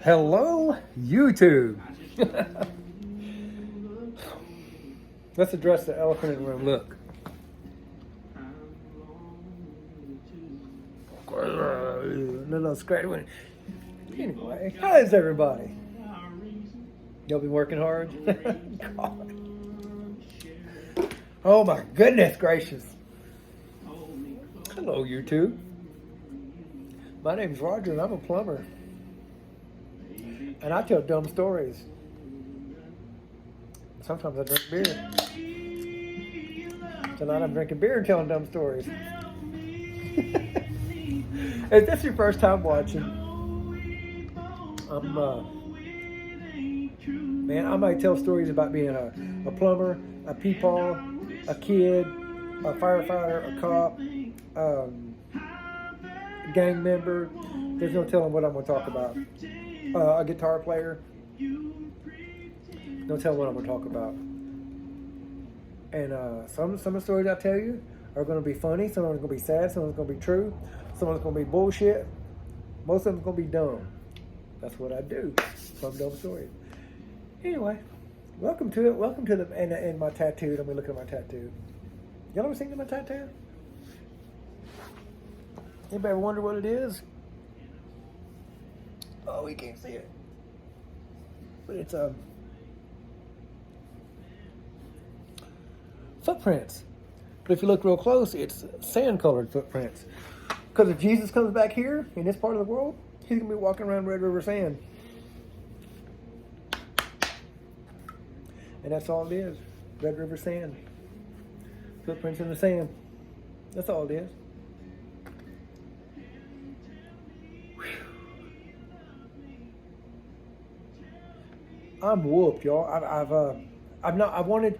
Hello, YouTube. Let's address the elephant in the room. Look. Little scratch one. Anyway, how's everybody? Y'all been working hard? God. Oh my goodness gracious. Hello, YouTube. My name's Roger and I'm a plumber. And I tell dumb stories. Sometimes I drink beer. Tonight I'm drinking beer and telling dumb stories. If this is your first time watching, man, I might tell stories about being a plumber, a peepaw, a kid, a firefighter, a cop, gang member. There's no telling what I'm going to talk about. A guitar player. No telling what I'm going to talk about. And some of the stories I tell you are going to be funny. Some of them are going to be sad. Some of them are going to be true. Some of them are going to be bullshit. Most of them are going to be dumb. That's what I do. Some dumb stories. Anyway, welcome to it. Welcome to and my tattoo. Let me look at my tattoo. Y'all ever seen my tattoo? Anybody ever wonder what it is? Oh, we can't see it. But it's footprints. But if you look real close, it's sand-colored footprints. Because if Jesus comes back here in this part of the world, he's gonna be walking around Red River Sand. And that's all it is. Red River Sand. Footprints in the sand. That's all it is. I'm whooped, y'all. I wanted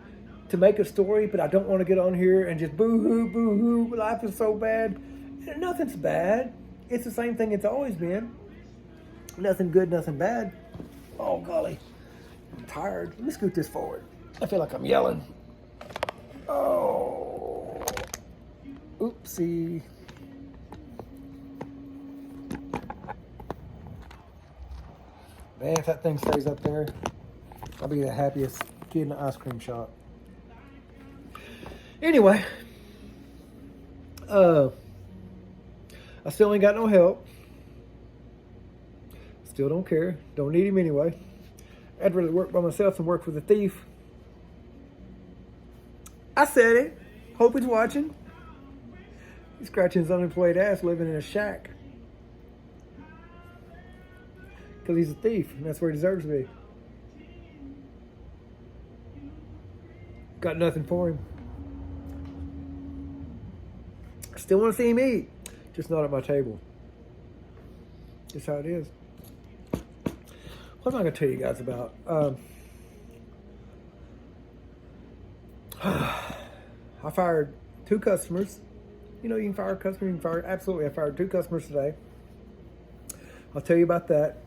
to make a story, but I don't want to get on here and just boo-hoo, boo-hoo. Life is so bad. And nothing's bad. It's the same thing it's always been. Nothing good, nothing bad. Oh, golly. I'm tired. Let me scoot this forward. I feel like I'm yelling. Oh. Oopsie. Man, if that thing stays up there, I'll be the happiest kid in the ice cream shop. Anyway, I still ain't got no help. Still don't care. Don't need him anyway. I'd rather work by myself than work with a thief. I said it. Hope he's watching. He's scratching his unemployed ass living in a shack. Because he's a thief, and that's where he deserves to be. Got nothing for him. Still want to see him eat, just not at my table. That's how it is. What am I going to tell you guys about? I fired 2 customers. You know, you can fire a customer, you can fire. Absolutely, I fired 2 customers today. I'll tell you about that.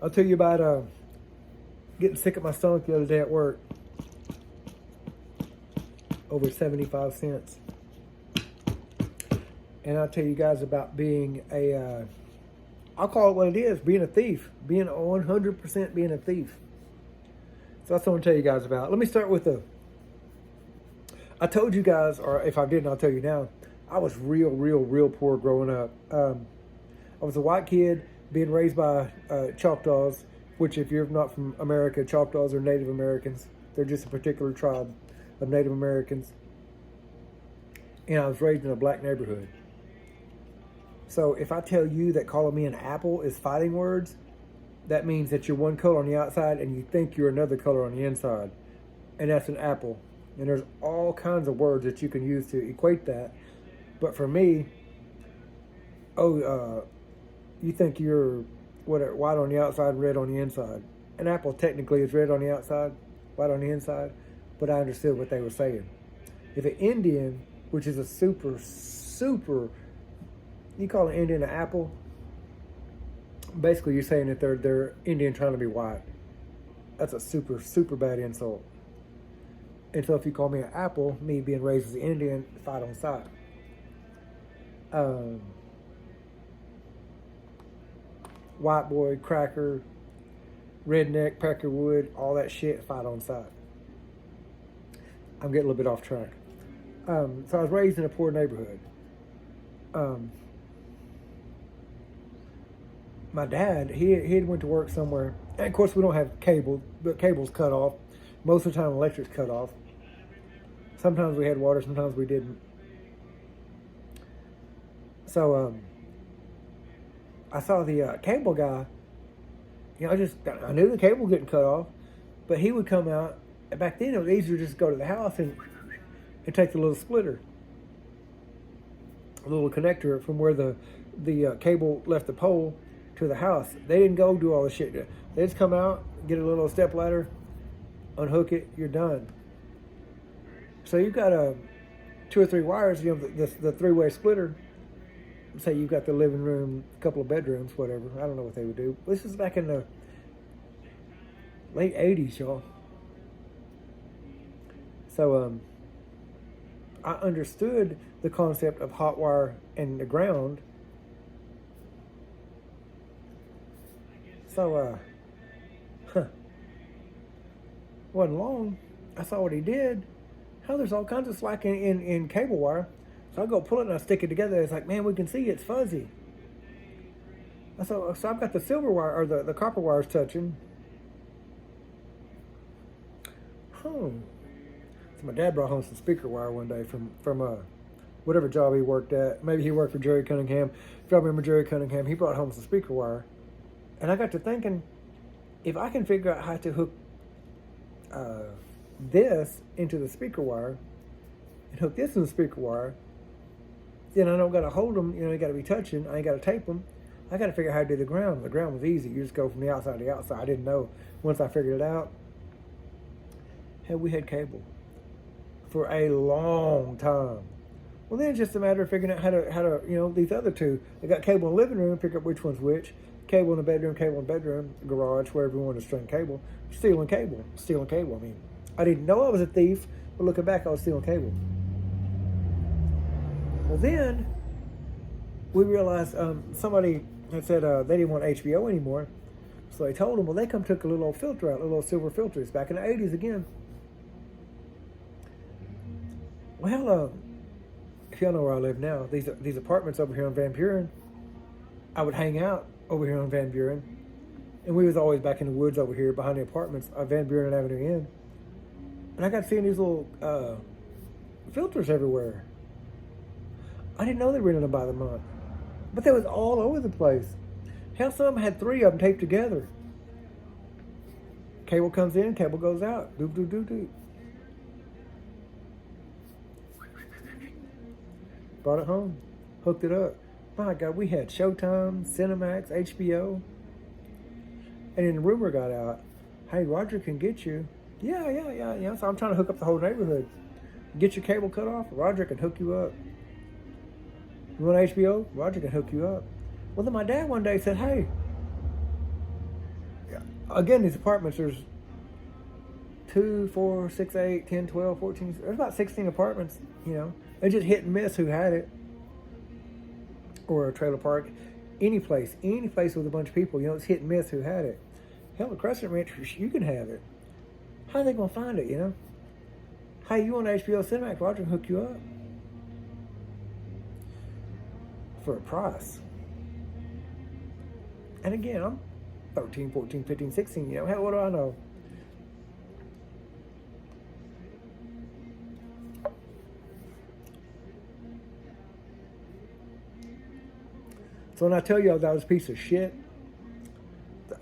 I'll tell you about getting sick at my stomach the other day at work. Over 75 cents. And I'll tell you guys about being I'll call it what it is, being a thief. Being 100% being a thief. So that's what I'm going to tell you guys about. Let me start with I told you guys, or if I didn't, I'll tell you now. I was real poor growing up. I was a white kid being raised by Choctaws, which if you're not from America, Choctaws are Native Americans. They're just a particular tribe of Native Americans. And I was raised in a black neighborhood. So if I tell you that calling me an apple is fighting words, that means that you're one color on the outside and you think you're another color on the inside. And that's an apple. And there's all kinds of words that you can use to equate that. But for me, you think you're white on the outside, red on the inside. An apple technically is red on the outside, white on the inside. But I understood what they were saying. If an Indian, which is a super, you call an Indian an apple, basically you're saying that they're Indian trying to be white. That's a super bad insult. And so if you call me an apple, me being raised as an Indian, fight on sight. white boy, cracker, redneck, peckerwood, all that shit fight on site. I'm getting a little bit off track. So I was raised in a poor neighborhood. My dad, he had went to work somewhere. And of course, we don't have cable, but cable's cut off. Most of the time, electric's cut off. Sometimes we had water, sometimes we didn't. So I saw the cable guy. I knew the cable getting cut off, but he would come out. And back then, it was easier to just go to the house and take the little splitter, a little connector from where the cable left the pole to the house. They didn't go do all the shit. They just come out, get a little step ladder, unhook it, you're done. So you've got 2 or 3 wires, the 3-way splitter. Say you've got the living room, a couple of bedrooms, whatever. I don't know what they would do. This is back in the late 80s, y'all. So I understood the concept of hot wire and the ground. So, wasn't long. I saw what he did. How there's all kinds of slack in cable wire. So I go pull it and I stick it together. It's like, man, we can see it's fuzzy. So I've got the silver wire, or the copper wires touching. So my dad brought home some speaker wire one day from whatever job he worked at. Maybe he worked for Jerry Cunningham. If y'all remember Jerry Cunningham, he brought home some speaker wire. And I got to thinking, if I can figure out how to hook this into the speaker wire and hook this in the speaker wire, then I don't got to hold them. You got to be touching. I ain't got to tape them. I got to figure out how to do the ground. The ground was easy. You just go from the outside to the outside. I didn't know. Once I figured it out, we had cable for a long time. Well, then it's just a matter of figuring out how to these other two. They got cable in the living room, pick up which one's which. Cable in the bedroom, garage, wherever you want to string cable. Stealing cable. I mean, I didn't know I was a thief, but looking back, I was stealing cable. Well, then we realized somebody had said they didn't want HBO anymore. So they told them, well, they took a little old filter out, little silver filters, back in the 80s again. Well, if y'all know where I live now, these apartments over here on Van Buren, I would hang out over here on Van Buren, and we was always back in the woods over here behind the apartments on Van Buren Avenue Inn. And I got seeing these little filters everywhere. I didn't know they rented them by the month, but they was all over the place. Hell, some had 3 of them taped together. Cable comes in, cable goes out. Doop, doop, doop, doop. Brought it home, hooked it up. My God, we had Showtime, Cinemax, HBO. And then the rumor got out, hey, Roger can get you. Yeah. So I'm trying to hook up the whole neighborhood. Get your cable cut off, Roger can hook you up. You want HBO? Roger can hook you up. Well, then my dad one day said, hey, again, these apartments, there's 2, 4, 6, 8, 10, 12, 14, there's about 16 apartments, They just hit and miss who had it. Or a trailer park, any place with a bunch of people, it's hit and miss who had it. Hell, the Crescent Ranch, you can have it. How are they going to find it, Hey, you want HBO Cinemax, Roger can hook you up. For a price. And again, I'm 13, 14, 15, 16, hell, what do I know? So when I tell you that was a piece of shit,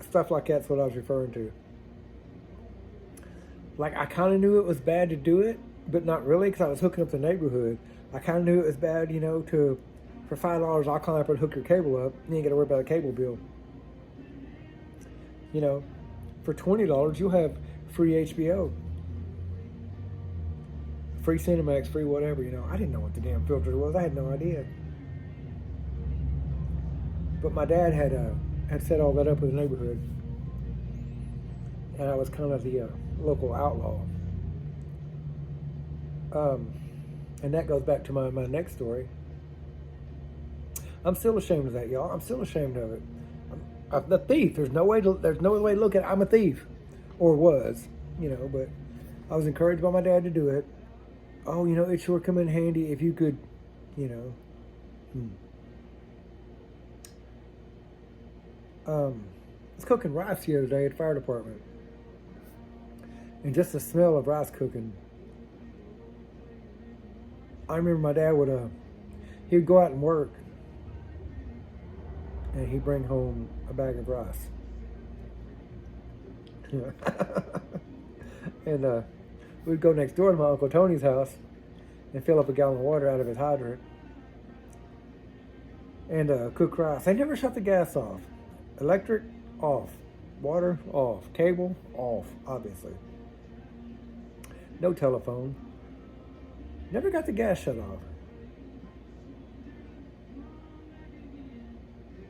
stuff like that's what I was referring to. Like, I kind of knew it was bad to do it, but not really, because I was hooking up the neighborhood. I kind of knew it was bad, for $5, I'll climb up and hook your cable up. You ain't got to worry about a cable bill. For $20, you'll have free HBO. Free Cinemax, free whatever, I didn't know what the damn filter was. I had no idea. But my dad had set all that up with the neighborhood. And I was kind of the local outlaw. And that goes back to my next story. I'm still ashamed of that, y'all. I'm still ashamed of it. The thief. There's no way to look at it. I'm a thief, or was, But I was encouraged by my dad to do it. Oh, it sure come in handy if you could, you know. Hmm. I was cooking rice the other day at the fire department, and just the smell of rice cooking. I remember my dad he'd go out and work, and he'd bring home a bag of rice. And we'd go next door to my Uncle Tony's house and fill up a gallon of water out of his hydrant and cook rice. They never shut the gas off. Electric, off. Water, off. Cable, off, obviously. No telephone. Never got the gas shut off.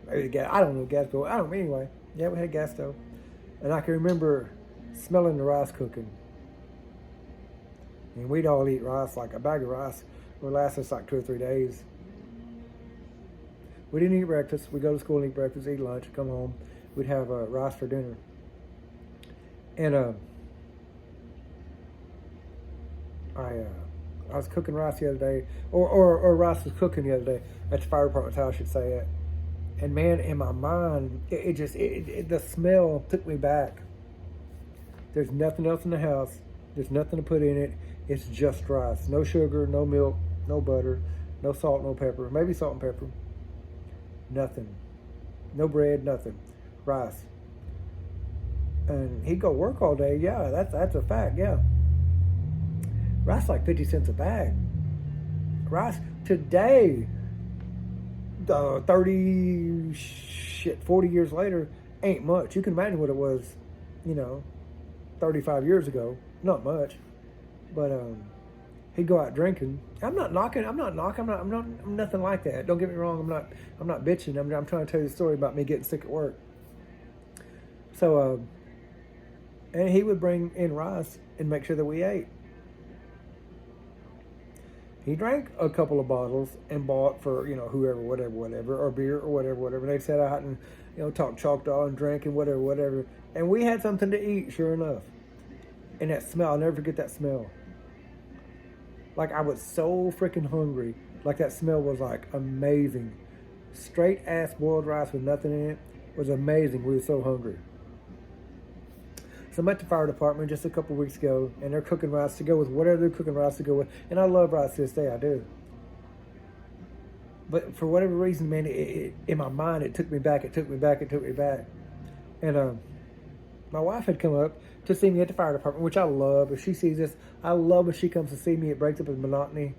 Maybe the gas, I don't know, gas bill. I don't know, anyway. Yeah, we had a gas stove. And I can remember smelling the rice cooking. And we'd all eat rice, like a bag of rice would last us like 2 or 3 days. We didn't eat breakfast. We'd go to school and eat breakfast, eat lunch, come home. We'd have rice for dinner. And I was cooking rice the other day, or rice was cooking the other day at the fire department's house, I should say it. And man, in my mind, the smell took me back. There's nothing else in the house. There's nothing to put in it. It's just rice. No sugar, no milk, no butter, no salt, no pepper. Maybe salt and pepper. Nothing. No bread, nothing. Rice. And he'd go work all day. Yeah, that's a fact, yeah. Rice like 50 cents a bag. Rice today, 40 years later, ain't much. You can imagine what it was, 35 years ago. Not much. But he'd go out drinking. I'm not knocking. I'm nothing like that. Don't get me wrong. I'm not bitching. I'm trying to tell you a story about me getting sick at work. So, and he would bring in rice and make sure that we ate. He drank a couple of bottles and bought for, whoever, whatever, or beer or whatever. And they sat out and, talked Choctaw and drank and whatever. And we had something to eat, sure enough. And that smell, I'll never forget that smell. Like, I was so freaking hungry. Like, that smell was, like, amazing. Straight ass boiled rice with nothing in it was amazing. We were so hungry. So I'm at the fire department just a couple weeks ago, and they're cooking rice to go with whatever they're cooking rice to go with. And I love rice to this day, I do. But for whatever reason, man, in my mind, it took me back. And my wife had come up to see me at the fire department, which I love. If she sees this, I love when she comes to see me. It breaks up his monotony.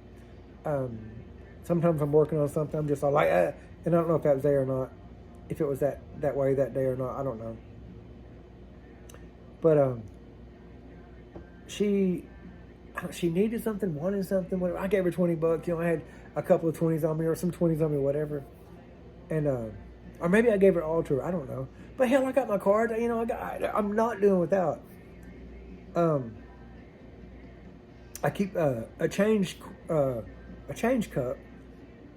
Sometimes I'm working on something, I'm just all like, and I don't know if that was there or not. If it was that way that day or not, I don't know. But she needed something, wanted something, whatever. I gave her $20. I had a couple of 20s on me or some 20s on me, whatever. And or maybe I gave her all to her. I don't know. But hell, I got my card. I'm not doing without. I keep a change cup.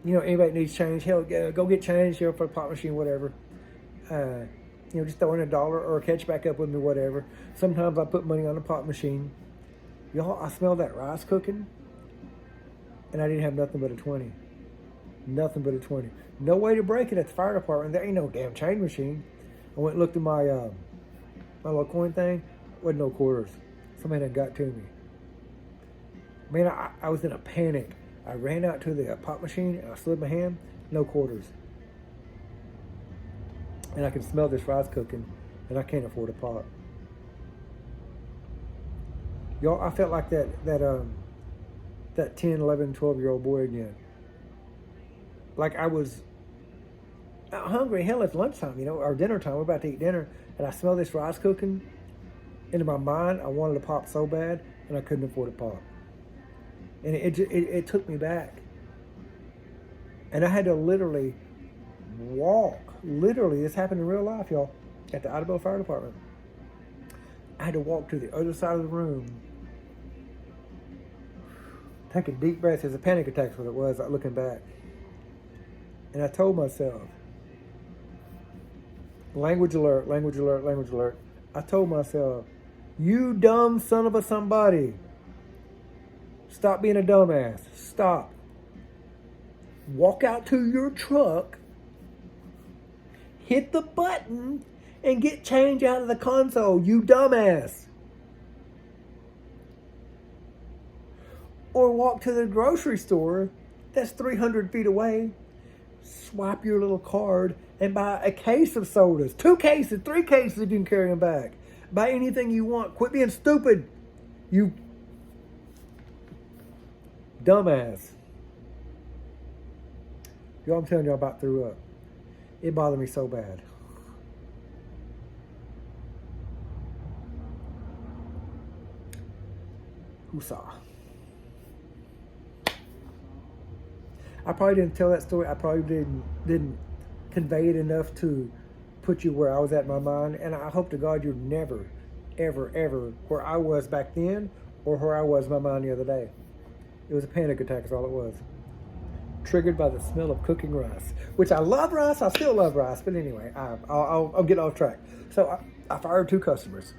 Anybody needs change, hell, go get change for a pop machine, whatever. Just throw in $1 or catch back up with me, whatever. Sometimes I put money on the pop machine. Y'all, I smelled that rice cooking, and I didn't have nothing but a 20. Nothing but a 20. No way to break it at the fire department. There ain't no damn change machine. I went and looked at my little coin thing. Wasn't no quarters. Somebody had got to me. Man, I was in a panic. I ran out to the pop machine, and I slid my hand. No quarters. And I can smell this rice cooking, and I can't afford a pot. Y'all, I felt like that 10, 11, 12-year-old boy again. Like I was hungry. Hell, it's lunchtime, or dinner time. We're about to eat dinner, and I smell this rice cooking. And in my mind, I wanted a pop so bad, and I couldn't afford a pop. And it took me back. And I had to literally walk. Literally, this happened in real life, y'all, at the Idabel Fire Department. I had to walk to the other side of the room, take a deep breath. It's a panic attack, what it was, looking back. And I told myself, Language alert, language alert, language alert. I told myself, you dumb son of a somebody. Stop being a dumbass. Stop. Walk out to your truck, hit the button, and get change out of the console, you dumbass. Or walk to the grocery store that's 300 feet away, swipe your little card, and buy a case of sodas. 2 cases, 3 cases if you can carry them back. Buy anything you want. Quit being stupid, you dumbass. Y'all, I'm telling y'all about threw up. It bothered me so bad. Woosah. I probably didn't tell that story. I probably didn't convey it enough to put you where I was at in my mind. And I hope to God you're never, ever, ever where I was back then or where I was in my mind the other day. It was a panic attack is all it was. Triggered by the smell of cooking rice, which I love rice. I still love rice, but anyway, I'll get off track. So I fired 2 customers.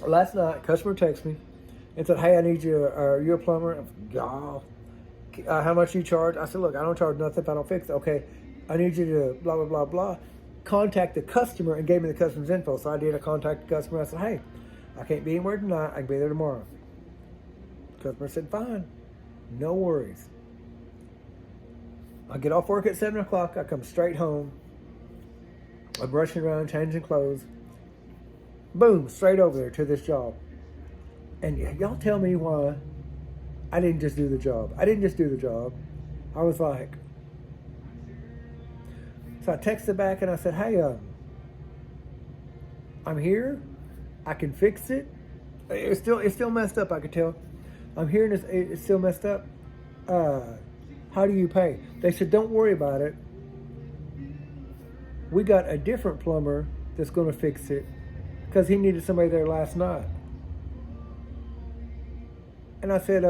Last night, customer texted me and said, "Hey, I need you. Are you a plumber?" Yeah. How much do you charge? I said, "Look, I don't charge nothing if I don't fix it." "Okay, I need you to blah blah blah blah." Contact the customer and gave me the customer's info. So I did. I contacted the customer. I said, "Hey, I can't be anywhere tonight. I can be there tomorrow." Customer said, "Fine. No worries." I get off work at 7 o'clock. I come straight home. I'm rushing around, changing clothes. Boom, straight over there to this job. And y'all tell me why I didn't just do the job. I didn't just do the job. I was like, so I texted back and I said, "Hey, I'm here. I can fix it. It's still messed up, I could tell. I'm here and it's still messed up. How do you pay?" They said, "Don't worry about it. We got a different plumber that's going to fix it because he needed somebody there last night." And I said,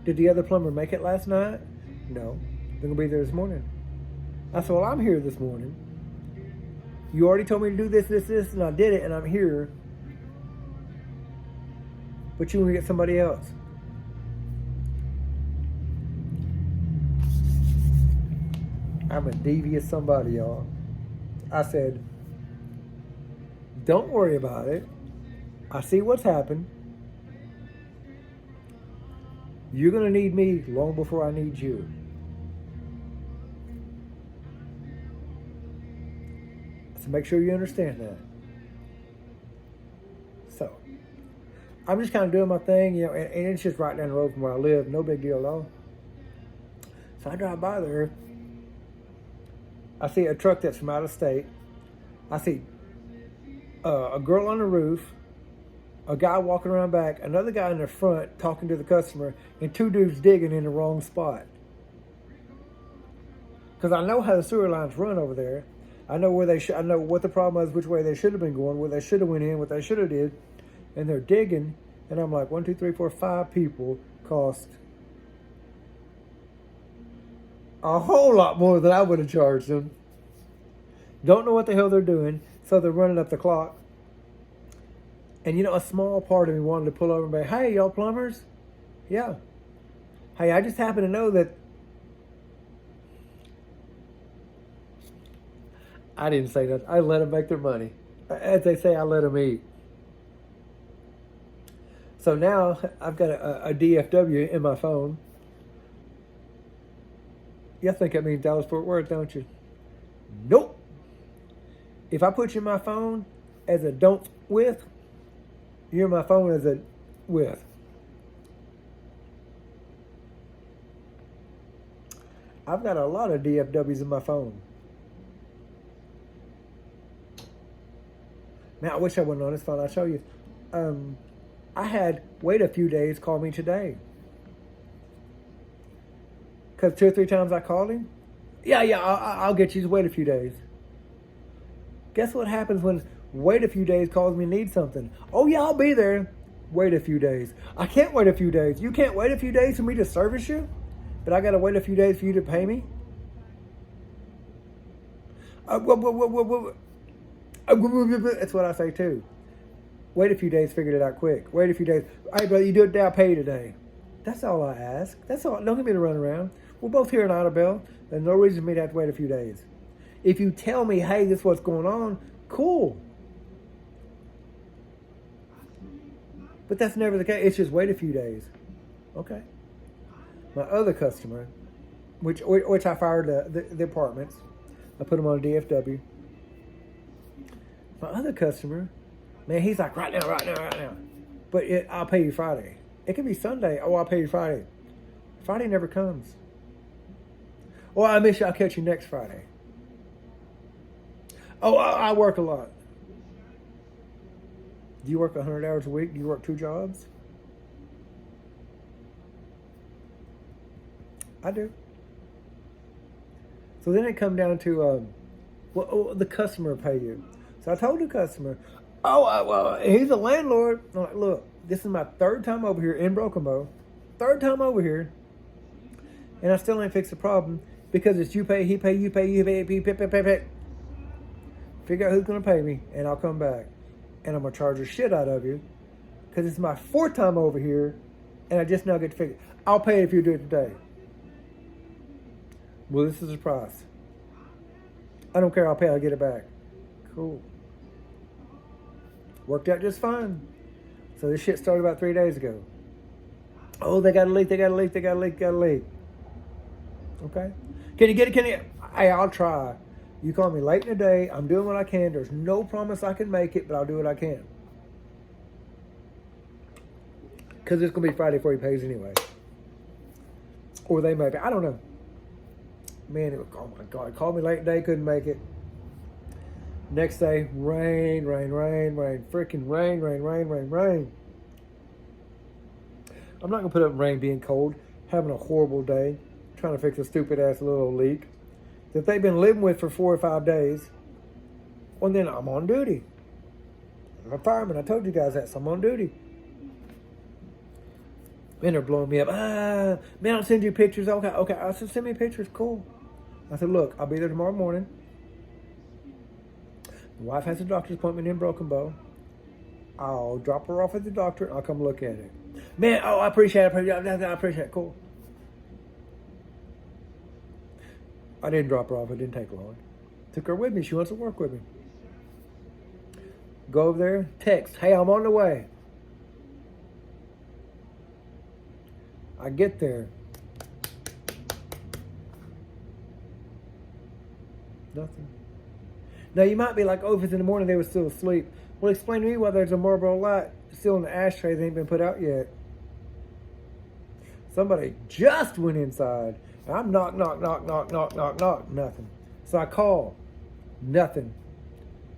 "Did the other plumber make it last night?" "No, they're going to be there this morning." I said, "Well, I'm here this morning. You already told me to do this, and I did it, and I'm here. But you want to get somebody else." I'm a devious somebody, y'all. I said, "Don't worry about it. I see what's happened. You're going to need me long before I need you." So make sure you understand that. So I'm just kind of doing my thing, and it's just right down the road from where I live. No big deal at all. So I drive by there. I see a truck that's from out of state. I see a girl on the roof, a guy walking around back, another guy in the front talking to the customer, and 2 dudes digging in the wrong spot. Because I know how the sewer lines run over there. I know where they I know what the problem was, which way they should have been going, where they should have went in, what they should have did, and they're digging. And I'm like, 1, 2, 3, 4, 5 people cost a whole lot more than I would have charged them. Don't know what the hell they're doing, so they're running up the clock. And a small part of me wanted to pull over and be, "Hey, y'all plumbers?" "Yeah." "Hey, I just happen to know that..." I didn't say that. I let them make their money. As they say, I let them eat. So now I've got a DFW in my phone. Y'all think that means Dallas-Fort Worth, don't you? Nope. If I put you in my phone as a don't with, you're in my phone as a with. I've got a lot of DFWs in my phone. Man, I wish I wasn't on this phone. I'll show you. I had wait a few days call me today. Because 2 or 3 times I called him. Yeah, I'll get you. Just wait a few days. Guess what happens when wait a few days calls me need something? "Oh yeah, I'll be there." Wait a few days. I can't wait a few days. You can't wait a few days for me to service you? But I got to wait a few days for you to pay me? That's what I say too. Wait a few days, figured it out quick. Wait a few days. Hey, brother, you do it today, I'll pay you today. That's all I ask. That's all. Don't get me to run around. We're both here in Idabel. There's no reason for me to have to wait a few days. If you tell me, hey, this is what's going on, cool. But that's never the case. It's just wait a few days. Okay. My other customer, which I fired the apartments. I put them on a DFW. My other customer, man, he's like, right now. But I'll pay you Friday. It could be Sunday. Oh, I'll pay you Friday. Friday never comes. Oh, I miss you. I'll catch you next Friday. Oh, I work a lot. Do you work 100 hours a week? Do you work 2 jobs? I do. So then it come down to, the customer pay you. So I told the customer, well, he's a landlord. I'm like, look, this is my 3rd time over here in Broken Bow. 3rd time over here. And I still ain't fixed the problem because it's you pay, he pay, you pay, you pay. Figure out who's going to pay me and I'll come back. And I'm going to charge the shit out of you because it's my 4th time over here and I just now get to figure. I'll pay if you do it today. Well, this is the price. I don't care. I'll pay. I'll get it back. Cool. Worked out just fine. So this shit started about 3 days ago. Oh, they got a leak. Okay. Can you? Hey, I'll try. You call me late in the day. I'm doing what I can. There's no promise I can make it, but I'll do what I can. Because it's going to be Friday before he pays anyway. Or they may be. I don't know. Man, oh my God. Called me late today, couldn't make it. Next day, rain. Freaking rain. I'm not going to put up with rain being cold. Having a horrible day. Trying to fix a stupid ass little leak that they've been living with for 4 or 5 days. Well, then I'm on duty. I'm a fireman. I told you guys that, so I'm on duty. Man, they're blowing me up. Man, I'll send you pictures. Okay. I said, send me pictures. Cool. I said, look, I'll be there tomorrow morning. My wife has a doctor's appointment in Broken Bow. I'll drop her off at the doctor and I'll come look at it. Man, I appreciate it. Cool. I didn't drop her off. It didn't take long. Took her with me. She wants to work with me. Go over there. Text. Hey, I'm on the way. I get there. Nothing. Now, you might be like, oh, if it's in the morning, they were still asleep. Well, explain to me why there's a Marlboro Light still in the ashtray that ain't been put out yet. Somebody just went inside. I'm knock. Nothing. So I call. Nothing.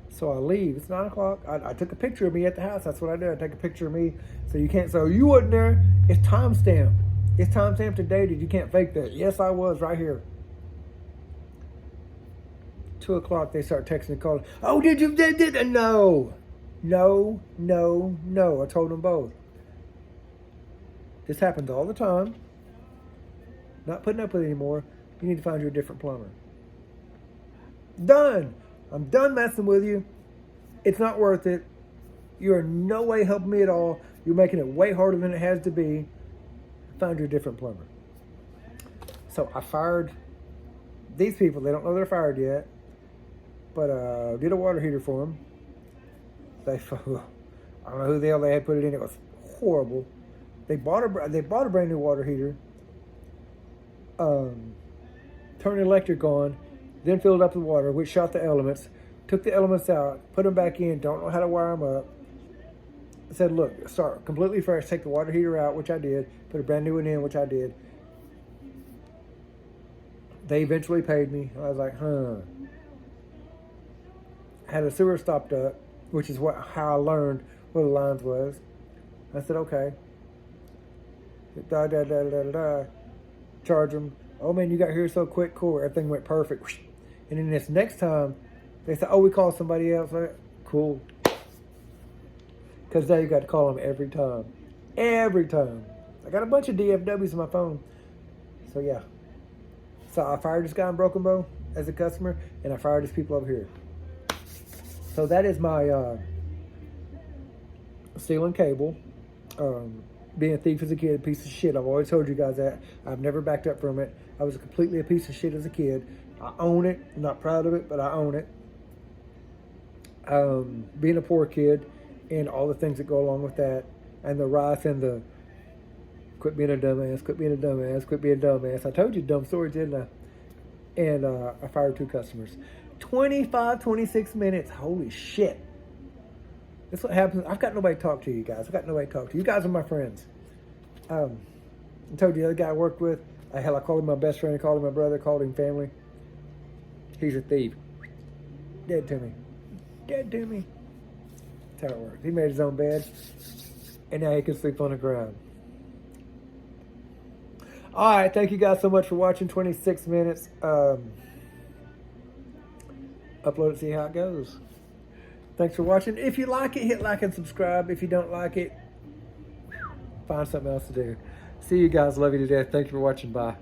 So I leave. It's 9 o'clock. I took a picture of me at the house. That's what I did. I take a picture of me. So you can't say, oh, you wasn't there. It's timestamped. It's timestamped and dated. You can't fake that. Yes, I was right here. 2 o'clock, they start texting and calling. Oh, did you? No. I told them both. This happens all the time. Not putting up with it anymore. You need to find you a different plumber. Done. I'm done messing with you. It's not worth it. You're in no way helping me at all. You're making it way harder than it has to be. Find you a different plumber. So I fired these people. They don't know they're fired yet. But did a water heater for them. I don't know who the hell they had put it in. It was horrible. They bought a brand new water heater. Turned the electric on, then filled up the water, which shot the elements. Took the elements out, put them back in. Don't know how to wire them up. I said, look, start completely fresh. Take the water heater out, which I did. Put a brand new one in, which I did. They eventually paid me. I was like, Had a sewer stopped up, which is how I learned where the lines was. I said, okay. Charge them. Oh man, you got here so quick. Cool. Everything went perfect. And then this next time, they said, oh, we called somebody else. Cool. Because now you got to call them every time. Every time. I got a bunch of DFWs on my phone. So yeah. So I fired this guy in Broken Bow. as a customer, and I fired these people over here. So that is my stealing cable. Being a thief as a kid, a piece of shit. I've always told you guys that. I've never backed up from it. I was completely a piece of shit as a kid. I own it. I'm not proud of it, but I own it. Being a poor kid and all the things that go along with that, and the rise and the quit being a dumbass, quit being a dumbass, quit being a dumbass. I told you dumb stories, didn't I? And I fired 2 customers. 26 minutes. Holy shit. That's what happens. I've got nobody to talk to, you guys. I've got nobody to talk to. You guys are my friends. I told you the other guy I worked with, hell, I called him my best friend, I called him my brother, called him family. He's a thief. Dead to me. Dead to me. That's how it works. He made his own bed, and now he can sleep on the ground. All right, thank you guys so much for watching. 26 minutes. Upload it, see how it goes. Thanks for watching. If you like it, hit like and subscribe. If you don't like it, find something else to do. See you guys. Love you to death. Thank you for watching. Bye.